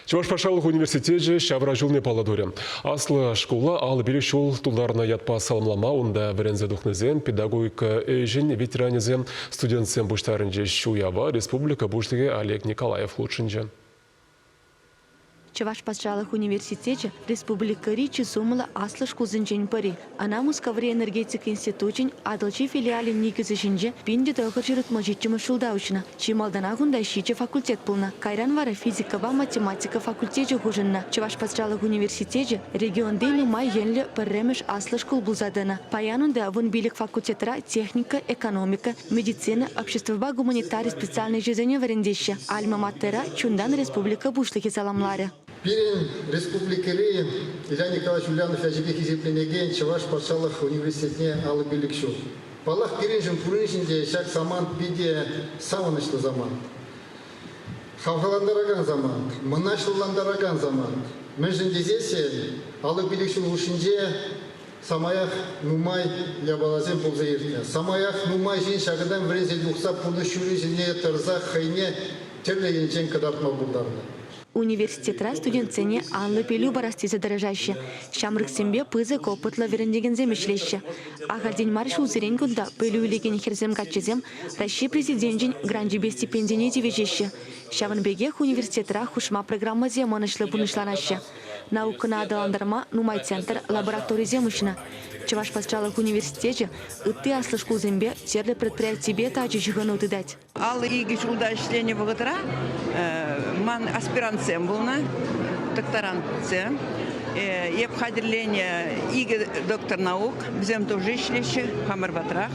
Чувашпашалық университете шабражулны паладуре. Аслы школа ал берешул туларына ятпа салымлама онда бірінзі дұхнызен педагогика эйжин ветеранезен студентсен бұштарынже шуява республика бұштыге Олег Николаев лучшынже. Чувашпашалық университете республика Ричи сумыла аслы шкулзынчен пари. Анамус Каври энергетик институтын адылчы филиали негізішінже пенде тағыр жүрітмі жетчімі шулдаушына. Чималданағында шиче факультет пылна. Кайран вара физика ва математика факультеті хужынна. Чувашпашалық университете региондейні май енлі пірремеш аслы шкул бұлзадына. Паянында вон билік факультетра техника, экономика, медицина, обществоба гуманитарий специальный жизнь варендеща. Альма-матера чундан республика бушлыки саламлары. Пирин республикари Илья Николаевич Ульянов Яжибек изепленеген Чувашпашалық университетіне алып билікшу. Балақ пиринжін пұрыншінде шак заман биде савынышлы заман. Хавхаландараган заман, мұнашлыландараган заман. Мәжін дезесе алып билікшу ұшынже самаях нумай ябалазен бұл зайыртны. Самаях нумай жин шағыдан врезел ұқса пұлды шүрі жіне тұрзақ хайне терлегенчен кадартма бұлдарны. Университетра студентсене анлы пелю барастизе дорожаще. Шамрык сембе пызы копытла верендеген земешлеще. Ахардень марш узерень кунда пелю илеген херзем качезем Россия президентжин гранжибе стипендине девежеще. Шаванбегех университетра хушма программа земанышлы бунышланаще. Наукына адаландарма нумай центр лабораторий земышна. Чувашпашалық университете ытты аслы шкул зембе терлі предприятие тачы жығыны дать. Аллы иги шулда işleni вғытра, ман аспирантсем болна, докторантсем. Еп хадирление иги доктор наук, бізем тоже işleşі, хамыр батрақ.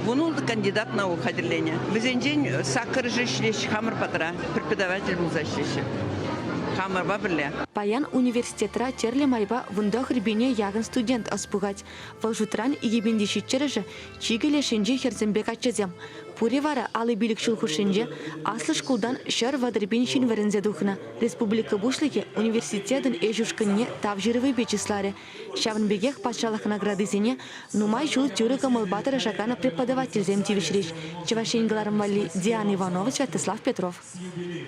Вунулды кандидат наук хадирление. Бізен день сақыр işleşі, хамыр батра, преподаватель был защищен. Паян университетра терле майба вундах рибине ягын студент аспугать. Волжутран и ебендишитчері же чигеле шенже херзембек атчазем. Пуре вара алы билік шулхушенже аслы шкулдан шар вадрибин шин варензе духна. Республика бушлыке университетын эжушканне тавжировый бечисларе. Шавнбегех патшалық наградызене нумай жул тюры камылбатара шакана преподаватель земтивишрич. Чевашенгаларым вали Диана Иванова, Святослав Петров.